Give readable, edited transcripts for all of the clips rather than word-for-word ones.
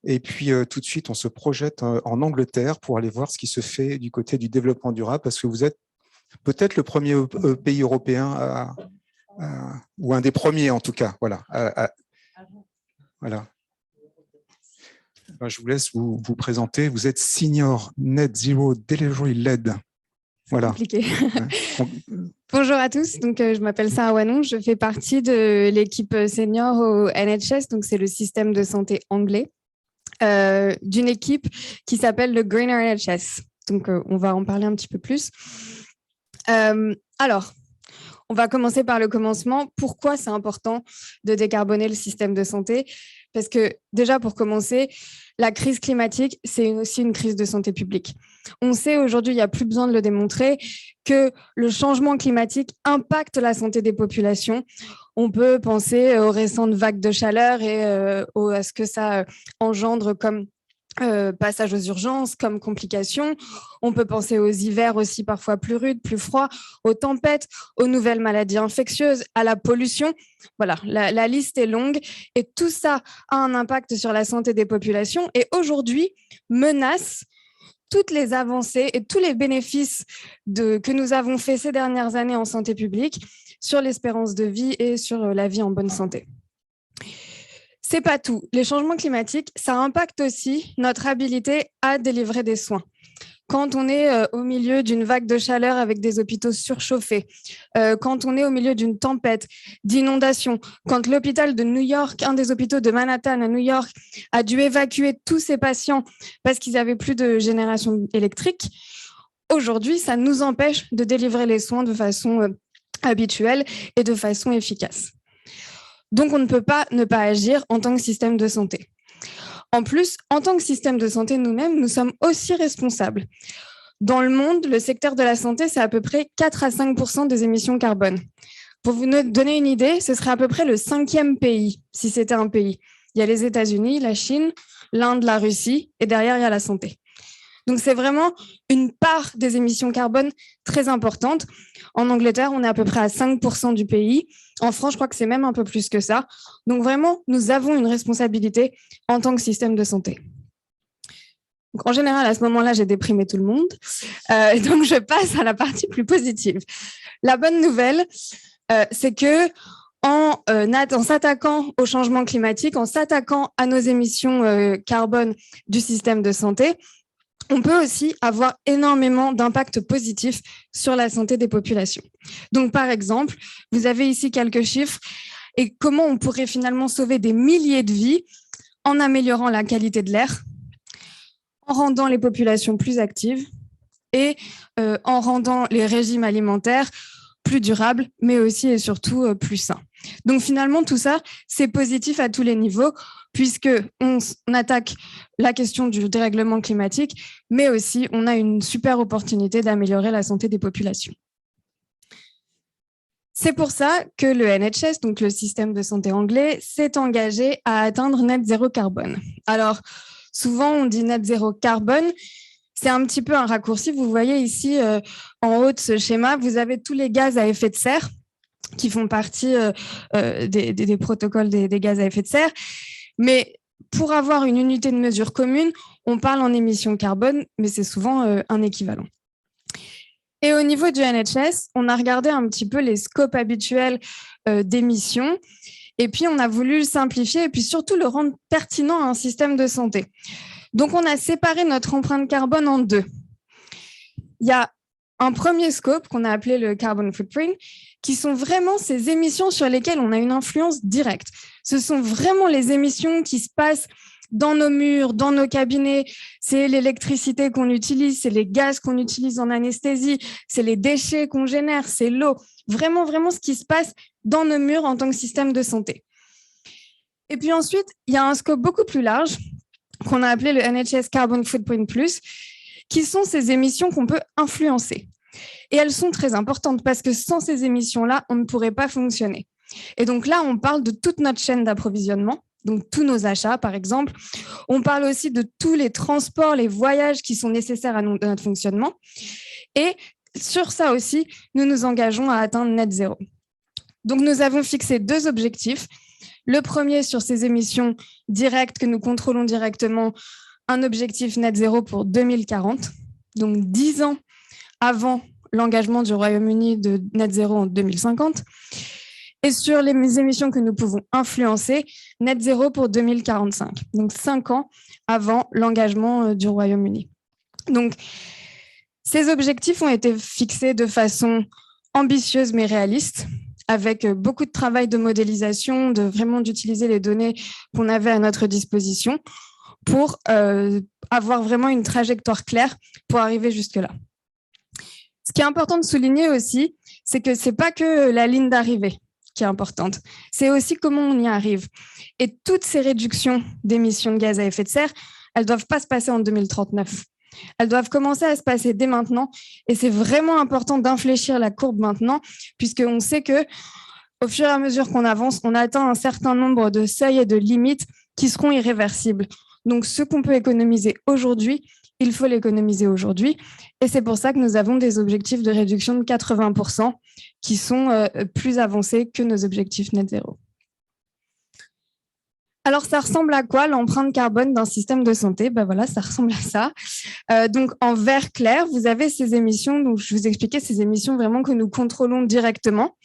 Et puis, tout de suite, on se projette en Angleterre pour aller voir ce qui se fait du côté du développement durable, parce que vous êtes peut-être le premier pays européen ou un des premiers en tout cas. Voilà. Voilà. Je vous laisse vous présenter. Vous êtes Senior Net Zero Delivery Lead. Voilà. Compliqué. Bonjour à tous, donc, je m'appelle Sarah Wanon, je fais partie de l'équipe senior au NHS, donc c'est le système de santé anglais, d'une équipe qui s'appelle le Greener NHS. Donc on va en parler un petit peu plus. Alors, on va commencer par le commencement. Pourquoi c'est important de décarboner le système de santé? Parce que déjà, pour commencer, la crise climatique, c'est aussi une crise de santé publique. On sait aujourd'hui, il n'y a plus besoin de le démontrer, que le changement climatique impacte la santé des populations. On peut penser aux récentes vagues de chaleur et à ce que ça engendre comme passage aux urgences, comme complications. On peut penser aux hivers aussi parfois plus rudes, plus froids, aux tempêtes, aux nouvelles maladies infectieuses, à la pollution. Voilà, la liste est longue et tout ça a un impact sur la santé des populations et aujourd'hui menace toutes les avancées et tous les bénéfices que nous avons faits ces dernières années en santé publique sur l'espérance de vie et sur la vie en bonne santé. C'est pas tout. Les changements climatiques, ça impacte aussi notre habilité à délivrer des soins. Quand on est au milieu d'une vague de chaleur avec des hôpitaux surchauffés, quand on est au milieu d'une tempête, d'inondations, quand l'hôpital de New York, un des hôpitaux de Manhattan à New York, a dû évacuer tous ses patients parce qu'ils n'avaient plus de génération électrique, aujourd'hui, ça nous empêche de délivrer les soins de façon habituelle et de façon efficace. Donc, on ne peut pas ne pas agir en tant que système de santé. En plus, en tant que système de santé nous-mêmes, nous sommes aussi responsables. Dans le monde, le secteur de la santé, c'est à peu près 4 à 5% des émissions carbone. Pour vous donner une idée, ce serait à peu près le 5e pays, si c'était un pays. Il y a les États-Unis, la Chine, l'Inde, la Russie, et derrière, il y a la santé. Donc, c'est vraiment une part des émissions carbone très importante. En Angleterre, on est à peu près à 5% du pays. En France, je crois que c'est même un peu plus que ça. Donc, vraiment, nous avons une responsabilité en tant que système de santé. Donc, en général, à ce moment-là, j'ai déprimé tout le monde. Donc, je passe à la partie plus positive. La bonne nouvelle, c'est que en s'attaquant au changement climatique, en s'attaquant à nos émissions carbone du système de santé, on peut aussi avoir énormément d'impacts positifs sur la santé des populations. Donc, par exemple, vous avez ici quelques chiffres et comment on pourrait finalement sauver des milliers de vies en améliorant la qualité de l'air, en rendant les populations plus actives et en rendant les régimes alimentaires plus durables, mais aussi et surtout plus sains. Donc finalement, tout ça, c'est positif à tous les niveaux, puisqu'on attaque la question du dérèglement climatique, mais aussi on a une super opportunité d'améliorer la santé des populations. C'est pour ça que le NHS, donc le système de santé anglais, s'est engagé à atteindre net zéro carbone. Alors, souvent, on dit net zéro carbone, c'est un petit peu un raccourci. Vous voyez ici, en haut de ce schéma, vous avez tous les gaz à effet de serre qui font partie des protocoles des gaz à effet de serre. Mais pour avoir une unité de mesure commune, on parle en émissions carbone, mais c'est souvent un équivalent. Et au niveau du NHS, on a regardé un petit peu les scopes habituels d'émissions, et puis on a voulu le simplifier et puis surtout le rendre pertinent à un système de santé. Donc, on a séparé notre empreinte carbone en deux. Il y a un premier scope qu'on a appelé le carbon footprint, qui sont vraiment ces émissions sur lesquelles on a une influence directe. Ce sont vraiment les émissions qui se passent dans nos murs, dans nos cabinets. C'est l'électricité qu'on utilise, c'est les gaz qu'on utilise en anesthésie, c'est les déchets qu'on génère, c'est l'eau. Vraiment, vraiment ce qui se passe dans nos murs en tant que système de santé. Et puis ensuite, il y a un scope beaucoup plus large qu'on a appelé le NHS Carbon Footprint Plus, qui sont ces émissions qu'on peut influencer. Et elles sont très importantes parce que sans ces émissions-là, on ne pourrait pas fonctionner. Et donc là, on parle de toute notre chaîne d'approvisionnement, donc tous nos achats, par exemple. On parle aussi de tous les transports, les voyages qui sont nécessaires à notre fonctionnement. Et sur ça aussi, nous nous engageons à atteindre net zéro. Donc, nous avons fixé 2 objectifs. Le premier, sur ces émissions directes que nous contrôlons directement, un objectif net zéro pour 2040, donc 10 ans avant l'engagement du Royaume-Uni de net zéro en 2050. Et sur les émissions que nous pouvons influencer, net zéro pour 2045, donc 5 ans avant l'engagement du Royaume-Uni. Donc, ces objectifs ont été fixés de façon ambitieuse mais réaliste, avec beaucoup de travail de modélisation, vraiment d'utiliser les données qu'on avait à notre disposition pour avoir vraiment une trajectoire claire pour arriver jusque-là. Ce qui est important de souligner aussi, c'est que ce n'est pas que la ligne d'arrivée qui est importante, c'est aussi comment on y arrive. Et toutes ces réductions d'émissions de gaz à effet de serre, elles ne doivent pas se passer en 2039. Elles doivent commencer à se passer dès maintenant. Et c'est vraiment important d'infléchir la courbe maintenant, puisqu'on sait qu'au fur et à mesure qu'on avance, on atteint un certain nombre de seuils et de limites qui seront irréversibles. Donc, ce qu'on peut économiser aujourd'hui, il faut l'économiser aujourd'hui. Et c'est pour ça que nous avons des objectifs de réduction de 80% qui sont plus avancés que nos objectifs net zéro. Alors, ça ressemble à quoi l'empreinte carbone d'un système de santé? Ben voilà, ça ressemble à ça. Donc, en vert clair, vous avez ces émissions, donc je vous expliquais ces émissions vraiment que nous contrôlons directement.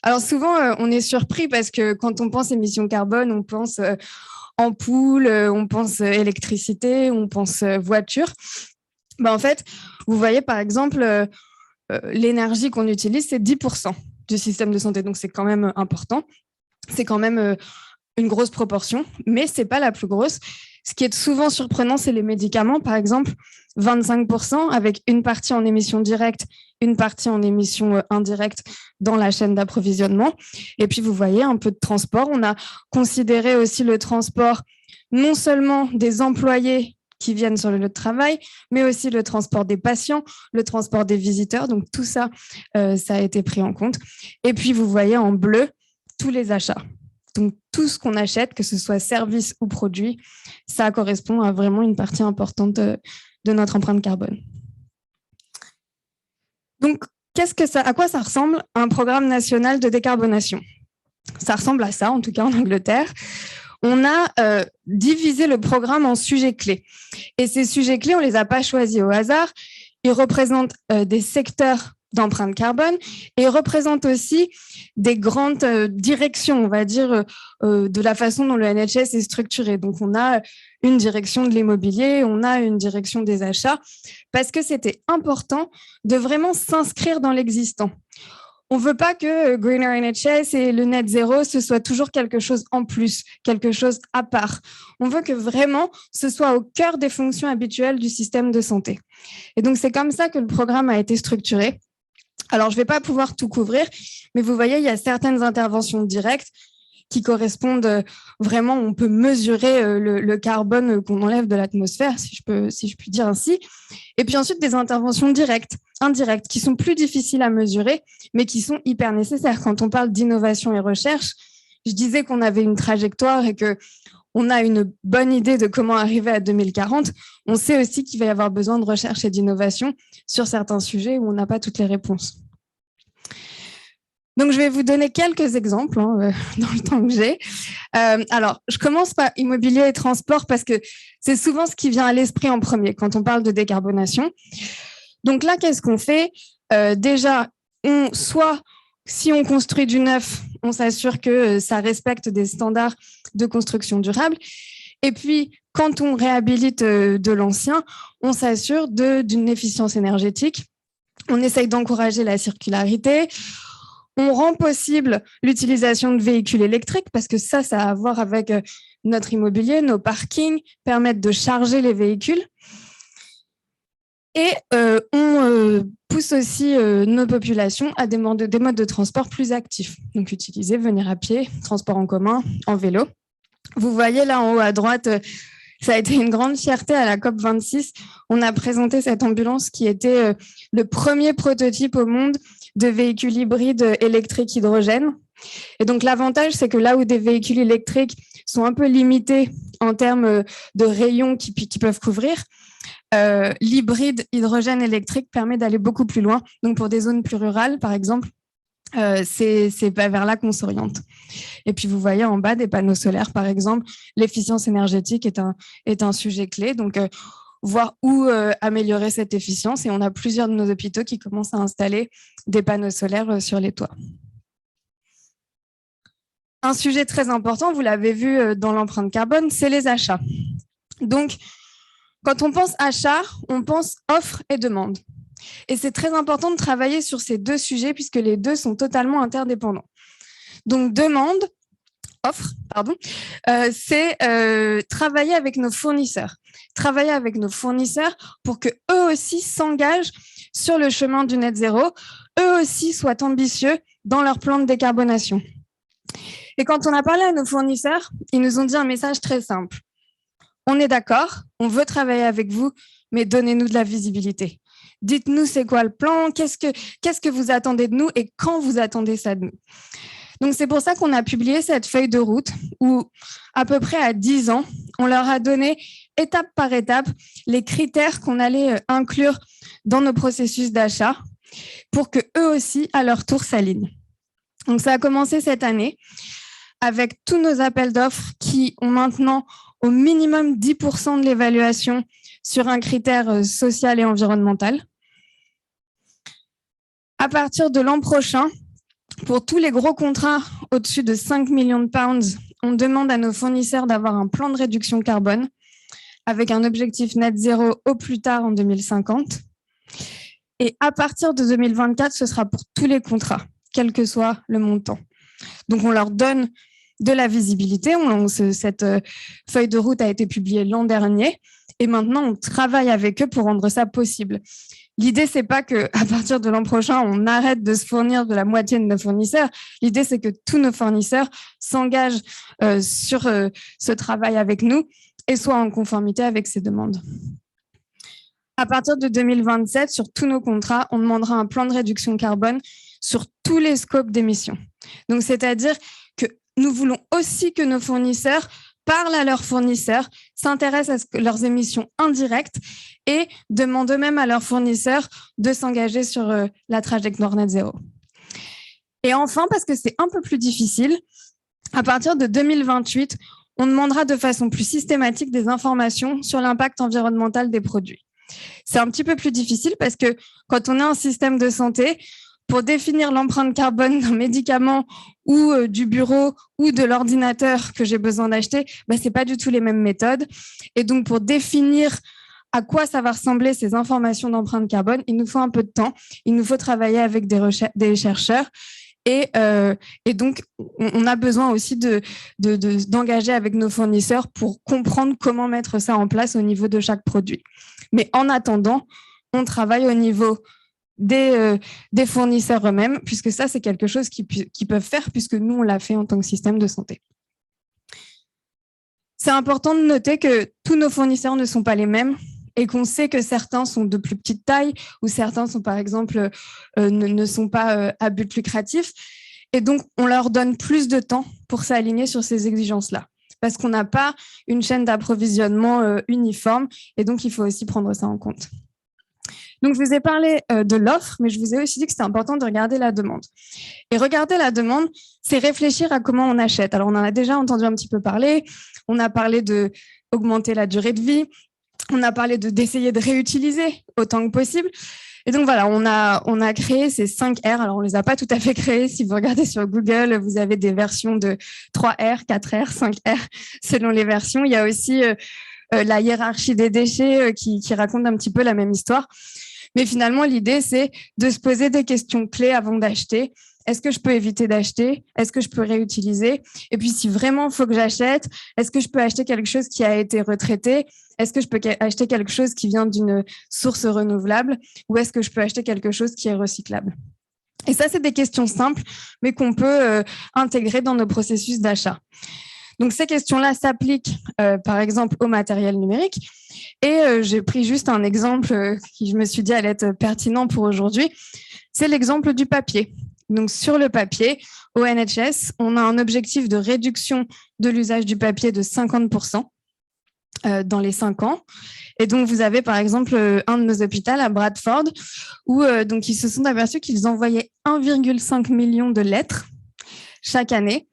Alors, souvent, on est surpris parce que quand on pense émissions carbone, on pense ampoule, on pense électricité, on pense voiture. Ben, en fait, vous voyez, par exemple, l'énergie qu'on utilise, c'est 10% du système de santé. Donc, c'est quand même important. C'est quand même une grosse proportion, mais ce n'est pas la plus grosse. Ce qui est souvent surprenant, c'est les médicaments, par exemple, 25%, avec une partie en émission directe, une partie en émission indirecte dans la chaîne d'approvisionnement. Et puis, vous voyez, un peu de transport. On a considéré aussi le transport non seulement des employés qui viennent sur le lieu de travail, mais aussi le transport des patients, le transport des visiteurs. Donc, tout ça, ça a été pris en compte. Et puis, vous voyez en bleu tous les achats. Donc, tout ce qu'on achète, que ce soit service ou produit, ça correspond à vraiment une partie importante de notre empreinte carbone. Donc, à quoi ça ressemble un programme national de décarbonation? Ça ressemble à ça, en tout cas en Angleterre. On a divisé le programme en sujets clés. Et ces sujets clés, on ne les a pas choisis au hasard. Ils représentent des secteurs d'empreinte carbone et représente aussi des grandes directions, on va dire, de la façon dont le NHS est structuré. Donc, on a une direction de l'immobilier, on a une direction des achats, parce que c'était important de vraiment s'inscrire dans l'existant. On ne veut pas que Greener NHS et le net zéro, ce soit toujours quelque chose en plus, quelque chose à part. On veut que vraiment ce soit au cœur des fonctions habituelles du système de santé. Et donc, c'est comme ça que le programme a été structuré. Alors, je ne vais pas pouvoir tout couvrir, mais vous voyez, il y a certaines interventions directes qui correspondent vraiment, on peut mesurer le carbone qu'on enlève de l'atmosphère, si je puis dire ainsi. Et puis ensuite, des interventions indirectes, qui sont plus difficiles à mesurer, mais qui sont hyper nécessaires. Quand on parle d'innovation et recherche, je disais qu'on avait une trajectoire et qu'on a une bonne idée de comment arriver à 2040. On sait aussi qu'il va y avoir besoin de recherche et d'innovation sur certains sujets où on n'a pas toutes les réponses. Donc, je vais vous donner quelques exemples dans le temps que j'ai. Alors, je commence par immobilier et transport parce que c'est souvent ce qui vient à l'esprit en premier quand on parle de décarbonation. Donc là, qu'est-ce qu'on fait? Déjà, soit si on construit du neuf, on s'assure que ça respecte des standards de construction durable. Et puis, quand on réhabilite de l'ancien, on s'assure d'une efficience énergétique. On essaye d'encourager la circularité. On rend possible l'utilisation de véhicules électriques parce que ça a à voir avec notre immobilier, nos parkings permettent de charger les véhicules. Et on pousse aussi nos populations à des modes de transport plus actifs. Donc, utiliser, venir à pied, transport en commun, en vélo. Vous voyez là en haut à droite, ça a été une grande fierté à la COP26. On a présenté cette ambulance qui était le premier prototype au monde de véhicules hybrides électriques hydrogène. Et donc, l'avantage, c'est que là où des véhicules électriques sont un peu limités en termes de rayons qui peuvent couvrir, l'hybride hydrogène électrique permet d'aller beaucoup plus loin. Donc, pour des zones plus rurales, par exemple, c'est vers là qu'on s'oriente. Et puis, vous voyez en bas des panneaux solaires, par exemple, l'efficience énergétique est un sujet clé. Donc, voir où améliorer cette efficience. Et on a plusieurs de nos hôpitaux qui commencent à installer des panneaux solaires sur les toits. Un sujet très important, vous l'avez vu dans l'empreinte carbone, c'est les achats. Donc, quand on pense achat, on pense offre et demande. Et c'est très important de travailler sur ces deux sujets puisque les deux sont totalement interdépendants. Donc, offre, c'est travailler avec nos fournisseurs. Travailler avec nos fournisseurs pour qu'eux aussi s'engagent sur le chemin du net zéro, eux aussi soient ambitieux dans leur plan de décarbonation. Et quand on a parlé à nos fournisseurs, ils nous ont dit un message très simple. On est d'accord, on veut travailler avec vous, mais donnez-nous de la visibilité. Dites-nous c'est quoi le plan, qu'est-ce que vous attendez de nous et quand vous attendez ça de nous. Donc, c'est pour ça qu'on a publié cette feuille de route où, à peu près à 10 ans, on leur a donné étape par étape les critères qu'on allait inclure dans nos processus d'achat pour qu'eux aussi, à leur tour, s'alignent. Donc, ça a commencé cette année avec tous nos appels d'offres qui ont maintenant au minimum 10% de l'évaluation sur un critère social et environnemental. À partir de l'an prochain, pour tous les gros contrats au-dessus de 5 millions de pounds, on demande à nos fournisseurs d'avoir un plan de réduction carbone avec un objectif net zéro au plus tard en 2050. Et à partir de 2024, ce sera pour tous les contrats, quel que soit le montant. Donc, on leur donne de la visibilité. Cette feuille de route a été publiée l'an dernier et maintenant, on travaille avec eux pour rendre ça possible. L'idée, c'est pas qu'à partir de l'an prochain, on arrête de se fournir de la moitié de nos fournisseurs. L'idée, c'est que tous nos fournisseurs s'engagent sur ce travail avec nous et soient en conformité avec ces demandes. À partir de 2027, sur tous nos contrats, on demandera un plan de réduction carbone sur tous les scopes d'émissions. Donc, c'est-à-dire que nous voulons aussi que nos fournisseurs parlent à leurs fournisseurs, s'intéressent à leurs émissions indirectes et demandent eux-mêmes à leurs fournisseurs de s'engager sur la trajectoire net zéro. Et enfin, parce que c'est un peu plus difficile, à partir de 2028, on demandera de façon plus systématique des informations sur l'impact environnemental des produits. C'est un petit peu plus difficile parce que quand on a un système de santé, pour définir l'empreinte carbone d'un médicament ou du bureau ou de l'ordinateur que j'ai besoin d'acheter, ce n'est pas du tout les mêmes méthodes. Et donc, pour définir à quoi ça va ressembler ces informations d'empreinte carbone, il nous faut un peu de temps. Il nous faut travailler avec des chercheurs. Et donc, on a besoin aussi d'engager avec nos fournisseurs pour comprendre comment mettre ça en place au niveau de chaque produit. Mais en attendant, on travaille au niveau des fournisseurs eux-mêmes, puisque ça, c'est quelque chose qu'ils peuvent faire, puisque nous, on l'a fait en tant que système de santé. C'est important de noter que tous nos fournisseurs ne sont pas les mêmes et qu'on sait que certains sont de plus petite taille ou certains sont, par exemple, ne sont pas à but lucratif. Et donc, on leur donne plus de temps pour s'aligner sur ces exigences-là, parce qu'on n'a pas une chaîne d'approvisionnement uniforme et donc, il faut aussi prendre ça en compte. Donc, je vous ai parlé de l'offre, mais je vous ai aussi dit que c'était important de regarder la demande. Et regarder la demande, c'est réfléchir à comment on achète. Alors, on en a déjà entendu un petit peu parler. On a parlé d'augmenter la durée de vie. On a parlé d'essayer de réutiliser autant que possible. Et donc, voilà, on a créé ces 5 R. Alors, on ne les a pas tout à fait créés. Si vous regardez sur Google, vous avez des versions de 3 R, 4 R, 5 R, selon les versions. Il y a aussi la hiérarchie des déchets qui raconte un petit peu la même histoire. Mais finalement, l'idée, c'est de se poser des questions clés avant d'acheter. Est-ce que je peux éviter d'acheter? Est-ce que je peux réutiliser? Et puis, si vraiment il faut que j'achète, est-ce que je peux acheter quelque chose qui a été retraité? Est-ce que je peux acheter quelque chose qui vient d'une source renouvelable? Ou est-ce que je peux acheter quelque chose qui est recyclable? Et ça, c'est des questions simples, mais qu'on peut intégrer dans nos processus d'achat. Donc, ces questions-là s'appliquent, par exemple, au matériel numérique. Et j'ai pris juste un exemple qui, je me suis dit, allait être pertinent pour aujourd'hui. C'est l'exemple du papier. Donc, sur le papier, au NHS, on a un objectif de réduction de l'usage du papier de 50%. dans les 5 ans. Et donc, vous avez par exemple un de nos hôpitaux à Bradford où donc, ils se sont aperçus qu'ils envoyaient 1,5 million de lettres chaque année.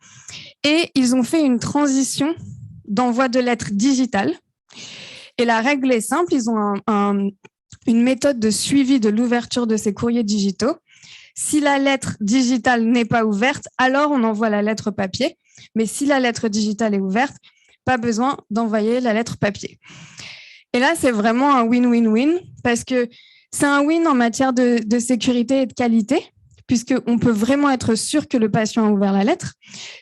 Et ils ont fait une transition d'envoi de lettres digitales. Et la règle est simple, ils ont une méthode de suivi de l'ouverture de ces courriers digitaux. Si la lettre digitale n'est pas ouverte, alors on envoie la lettre papier. Mais si la lettre digitale est ouverte, pas besoin d'envoyer la lettre papier. Et là, c'est vraiment un win-win-win parce que c'est un win en matière de sécurité et de qualité, puisqu'on peut vraiment être sûr que le patient a ouvert la lettre.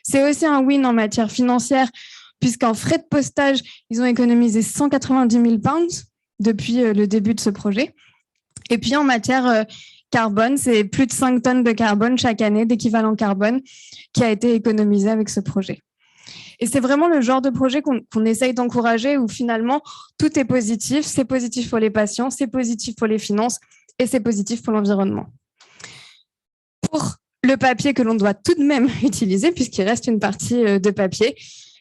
C'est aussi un win en matière financière, puisqu'en frais de postage, ils ont économisé 190 000 pounds depuis le début de ce projet. Et puis en matière carbone, c'est plus de 5 tonnes de carbone chaque année, d'équivalent carbone, qui a été économisé avec ce projet. Et c'est vraiment le genre de projet qu'on essaye d'encourager où finalement tout est positif. C'est positif pour les patients, c'est positif pour les finances et c'est positif pour l'environnement. Pour le papier que l'on doit tout de même utiliser, puisqu'il reste une partie de papier,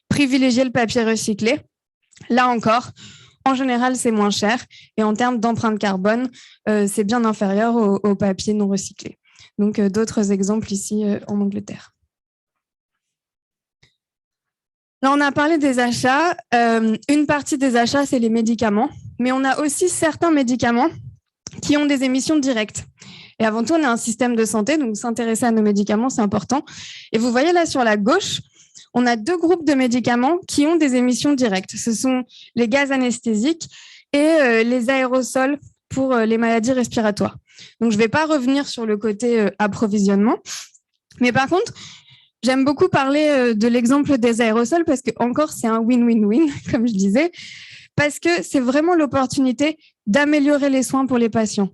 privilégier le papier recyclé. Là encore, en général, c'est moins cher et en termes d'empreinte carbone, c'est bien inférieur au papier non recyclé. Donc, d'autres exemples ici en Angleterre. Là, on a parlé des achats. Une partie des achats, c'est les médicaments, mais on a aussi certains médicaments qui ont des émissions directes. Et avant tout, on a un système de santé, donc s'intéresser à nos médicaments, c'est important. Et vous voyez là sur la gauche, on a 2 groupes de médicaments qui ont des émissions directes. Ce sont les gaz anesthésiques et les aérosols pour les maladies respiratoires. Donc, je ne vais pas revenir sur le côté approvisionnement, mais par contre, j'aime beaucoup parler de l'exemple des aérosols parce que encore c'est un win-win-win, comme je disais, parce que c'est vraiment l'opportunité d'améliorer les soins pour les patients.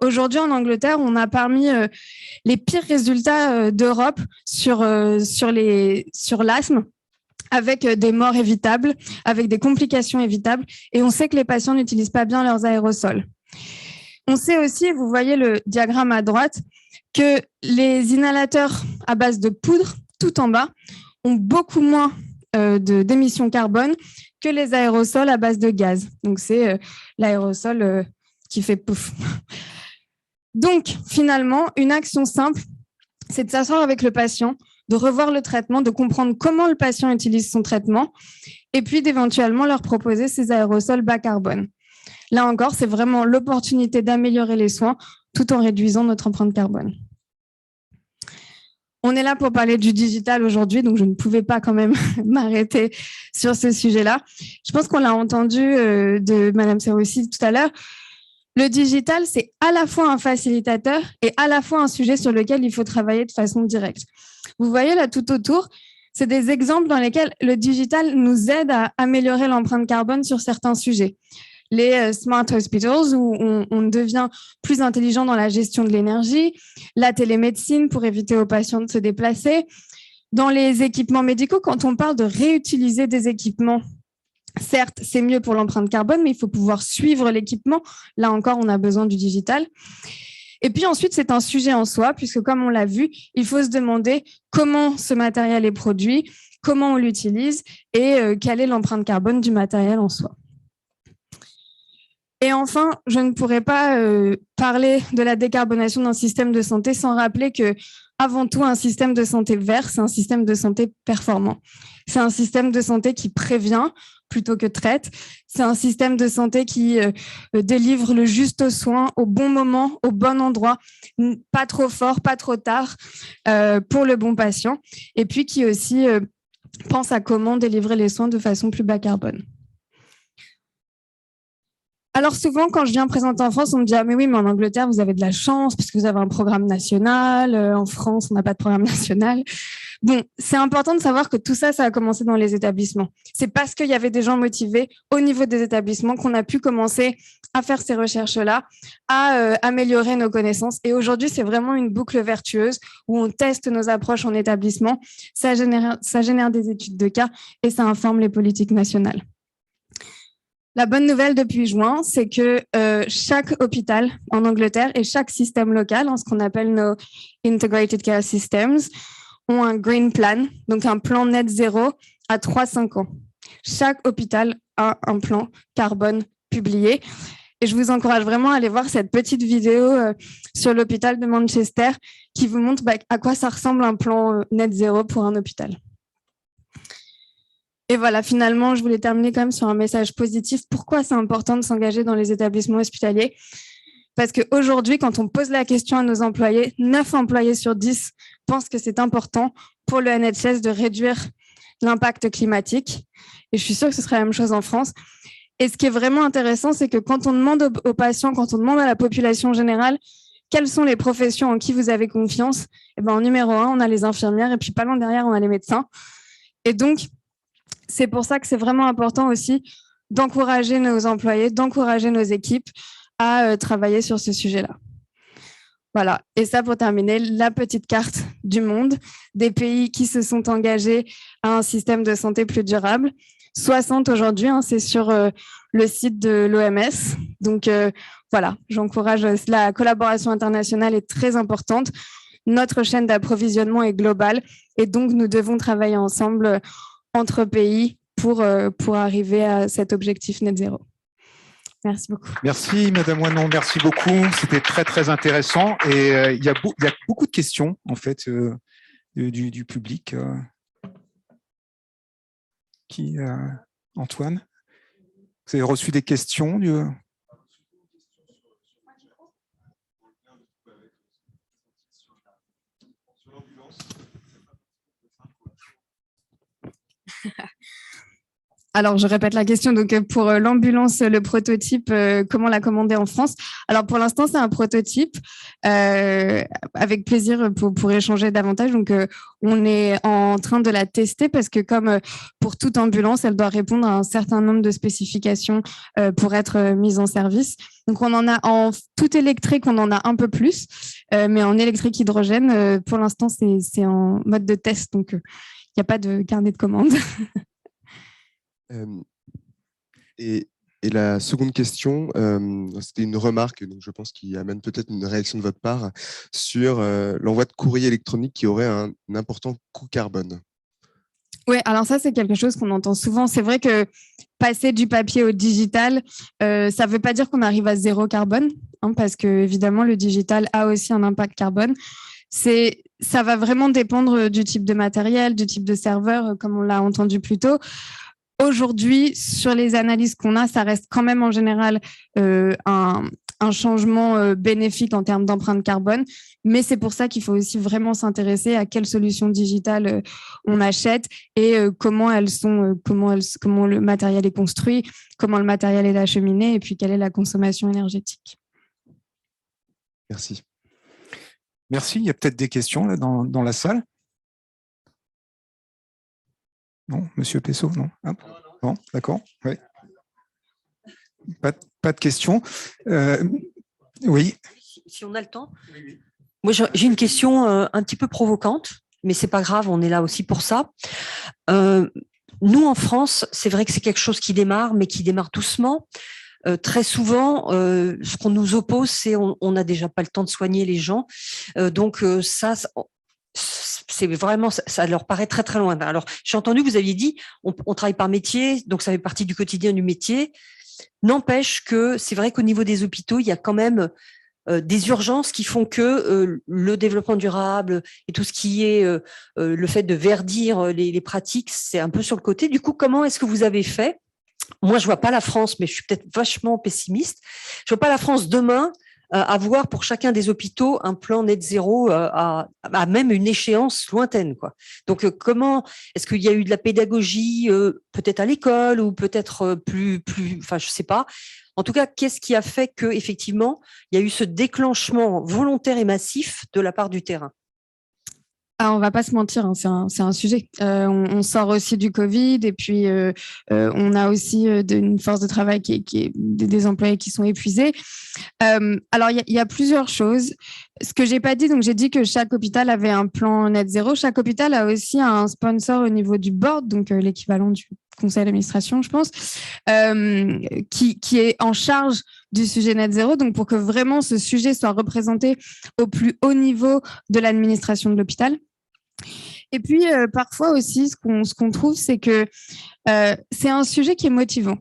Aujourd'hui, en Angleterre, on a parmi les pires résultats d'Europe sur l'asthme, avec des morts évitables, avec des complications évitables, et on sait que les patients n'utilisent pas bien leurs aérosols. On sait aussi, vous voyez le diagramme à droite, que les inhalateurs à base de poudre, tout en bas, ont beaucoup moins d'émissions carbone que les aérosols à base de gaz. Donc, c'est l'aérosol qui fait pouf. Donc, finalement, une action simple, c'est de s'asseoir avec le patient, de revoir le traitement, de comprendre comment le patient utilise son traitement et puis d'éventuellement leur proposer ces aérosols bas carbone. Là encore, c'est vraiment l'opportunité d'améliorer les soins tout en réduisant notre empreinte carbone. On est là pour parler du digital aujourd'hui, donc je ne pouvais pas quand même m'arrêter sur ce sujet-là. Je pense qu'on l'a entendu de Madame Serroussi tout à l'heure. Le digital, c'est à la fois un facilitateur et à la fois un sujet sur lequel il faut travailler de façon directe. Vous voyez là tout autour, c'est des exemples dans lesquels le digital nous aide à améliorer l'empreinte carbone sur certains sujets. Les smart hospitals, où on devient plus intelligent dans la gestion de l'énergie, la télémédecine pour éviter aux patients de se déplacer. Dans les équipements médicaux, quand on parle de réutiliser des équipements, certes, c'est mieux pour l'empreinte carbone, mais il faut pouvoir suivre l'équipement. Là encore, on a besoin du digital. Et puis ensuite, c'est un sujet en soi, puisque comme on l'a vu, il faut se demander comment ce matériel est produit, comment on l'utilise et quelle est l'empreinte carbone du matériel en soi. Et enfin, je ne pourrais pas parler de la décarbonation d'un système de santé sans rappeler que, avant tout, un système de santé vert, c'est un système de santé performant. C'est un système de santé qui prévient plutôt que traite. C'est un système de santé qui délivre le juste soin au bon moment, au bon endroit, pas trop fort, pas trop tard, pour le bon patient. Et puis qui aussi pense à comment délivrer les soins de façon plus bas carbone. Alors souvent, quand je viens présenter en France, on me dit « Ah mais oui, mais en Angleterre, vous avez de la chance puisque vous avez un programme national. En France, on n'a pas de programme national. » Bon, c'est important de savoir que tout ça, ça a commencé dans les établissements. C'est parce qu'il y avait des gens motivés au niveau des établissements qu'on a pu commencer à faire ces recherches-là, à améliorer nos connaissances. Et aujourd'hui, c'est vraiment une boucle vertueuse où on teste nos approches en établissement, ça génère des études de cas et ça informe les politiques nationales. La bonne nouvelle depuis juin, c'est que chaque hôpital en Angleterre et chaque système local, ce qu'on appelle nos Integrated Care Systems, ont un Green Plan, donc un plan net zéro à 3-5 ans. Chaque hôpital a un plan carbone publié. Et je vous encourage vraiment à aller voir cette petite vidéo sur l'hôpital de Manchester qui vous montre à quoi ça ressemble un plan net zéro pour un hôpital. Et voilà, finalement, je voulais terminer quand même sur un message positif. Pourquoi c'est important de s'engager dans les établissements hospitaliers? Parce qu'aujourd'hui, quand on pose la question à nos employés, 9 employés sur 10 pensent que c'est important pour le NHS de réduire l'impact climatique. Et je suis sûre que ce serait la même chose en France. Et ce qui est vraiment intéressant, c'est que quand on demande aux patients, quand on demande à la population générale, quelles sont les professions en qui vous avez confiance, et ben, en numéro 1, on a les infirmières et puis pas loin derrière, on a les médecins. Et donc, c'est pour ça que c'est vraiment important aussi d'encourager nos employés, d'encourager nos équipes à travailler sur ce sujet-là. Voilà. Et ça, pour terminer, la petite carte du monde des pays qui se sont engagés à un système de santé plus durable. 60 aujourd'hui, c'est sur le site de l'OMS. Donc, voilà, j'encourage. La collaboration internationale est très importante. Notre chaîne d'approvisionnement est globale et donc nous devons travailler ensemble entre pays pour arriver à cet objectif net zéro. Merci beaucoup. Merci, Madame Oinon, merci beaucoup. C'était très, très intéressant. Et il y a beaucoup de questions, en fait, du public. Antoine, vous avez reçu des questions Alors, je répète la question. Donc, pour l'ambulance, le prototype, comment la commander en France? Alors, pour l'instant, c'est un prototype. Avec plaisir pour échanger davantage. Donc, on est en train de la tester parce que, comme pour toute ambulance, elle doit répondre à un certain nombre de spécifications pour être mise en service. Donc, on en a en tout électrique, on en a un peu plus, mais en électrique hydrogène, pour l'instant, c'est en mode de test. Donc, il n'y a pas de carnet de commandes. Et la seconde question, c'était une remarque, donc je pense qu'il amène peut-être une réaction de votre part sur l'envoi de courrier électronique qui aurait un important coût carbone. Oui, alors ça, c'est quelque chose qu'on entend souvent. C'est vrai que passer du papier au digital, ça ne veut pas dire qu'on arrive à zéro carbone, parce que évidemment, le digital a aussi un impact carbone. Ça va vraiment dépendre du type de matériel, du type de serveur, comme on l'a entendu plus tôt. Aujourd'hui, sur les analyses qu'on a, ça reste quand même en général un changement bénéfique en termes d'empreinte carbone, mais c'est pour ça qu'il faut aussi vraiment s'intéresser à quelles solutions digitales on achète et comment le matériel est construit, comment le matériel est acheminé et puis quelle est la consommation énergétique. Merci. Merci. Il y a peut-être des questions là, dans la salle. Non, Monsieur Pessot, non. Ah, non, d'accord. Ouais. Pas de questions. Oui. Si on a le temps. Moi, j'ai une question un petit peu provocante, mais c'est pas grave, on est là aussi pour ça. Nous, en France, c'est vrai que c'est quelque chose qui démarre, mais qui démarre doucement. Très souvent, ce qu'on nous oppose, c'est on n'a déjà pas le temps de soigner les gens. Donc, ça c'est vraiment, ça leur paraît très, très loin. Alors, j'ai entendu que vous aviez dit, on travaille par métier, donc ça fait partie du quotidien du métier. N'empêche que c'est vrai qu'au niveau des hôpitaux, il y a quand même des urgences qui font que le développement durable et tout ce qui est le fait de verdir les pratiques, c'est un peu sur le côté. Du coup, comment est-ce que vous avez fait? Moi, je vois pas la France, mais je suis peut-être vachement pessimiste. Je vois pas la France demain avoir pour chacun des hôpitaux un plan net zéro à même une échéance lointaine, quoi. Donc, comment est-ce qu'il y a eu de la pédagogie peut-être à l'école ou peut-être plus, enfin, je sais pas. En tout cas, qu'est-ce qui a fait que effectivement, il y a eu ce déclenchement volontaire et massif de la part du terrain? On va pas se mentir, c'est un sujet. On sort aussi du Covid et puis on a aussi une force de travail qui est des employés qui sont épuisés. Alors, il y a plusieurs choses. Ce que j'ai pas dit, donc j'ai dit que chaque hôpital avait un plan net zéro. Chaque hôpital a aussi un sponsor au niveau du board, donc l'équivalent du conseil d'administration, je pense, qui est en charge du sujet net zéro. Donc, pour que vraiment ce sujet soit représenté au plus haut niveau de l'administration de l'hôpital. Et puis, parfois aussi, ce qu'on trouve, c'est que c'est un sujet qui est motivant.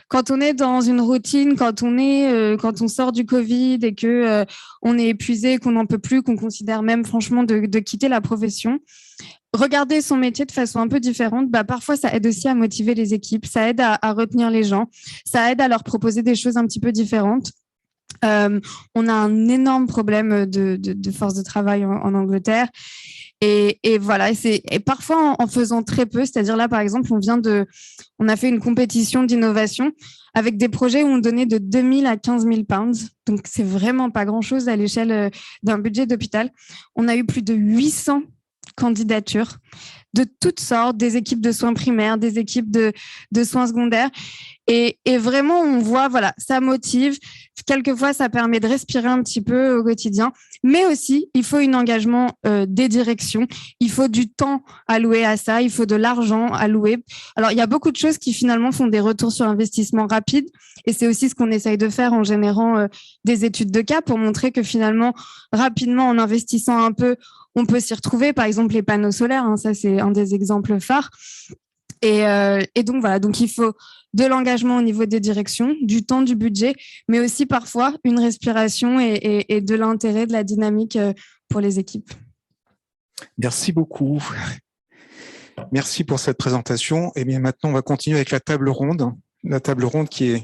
quand on est dans une routine, quand on sort du Covid et que on est épuisé, qu'on n'en peut plus, qu'on considère même franchement de quitter la profession, regarder son métier de façon un peu différente, parfois ça aide aussi à motiver les équipes, ça aide à retenir les gens, ça aide à leur proposer des choses un petit peu différentes. On a un énorme problème de force de travail en Angleterre. Et voilà, et parfois en faisant très peu, c'est-à-dire là par exemple, on a fait une compétition d'innovation avec des projets où on donnait de 2 000 à 15 000 pounds. Donc c'est vraiment pas grand-chose à l'échelle d'un budget d'hôpital. On a eu plus de 800 candidatures de toutes sortes, des équipes de soins primaires, des équipes de soins secondaires. Et vraiment, on voit, voilà, ça motive. Quelquefois, ça permet de respirer un petit peu au quotidien. Mais aussi, il faut un engagement des directions. Il faut du temps alloué à ça. Il faut de l'argent alloué. Alors, il y a beaucoup de choses qui finalement font des retours sur investissement rapides. Et c'est aussi ce qu'on essaye de faire en générant des études de cas pour montrer que finalement, rapidement, en investissant un peu, on peut s'y retrouver. Par exemple, les panneaux solaires, hein, ça, c'est un des exemples phares. Et donc, voilà, donc il faut de l'engagement au niveau des directions, du temps, du budget, mais aussi parfois une respiration et de l'intérêt, de la dynamique pour les équipes. Merci beaucoup. Merci pour cette présentation. Et bien maintenant, on va continuer avec la table ronde. La table ronde qui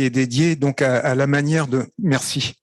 est dédiée donc à la manière de... Merci.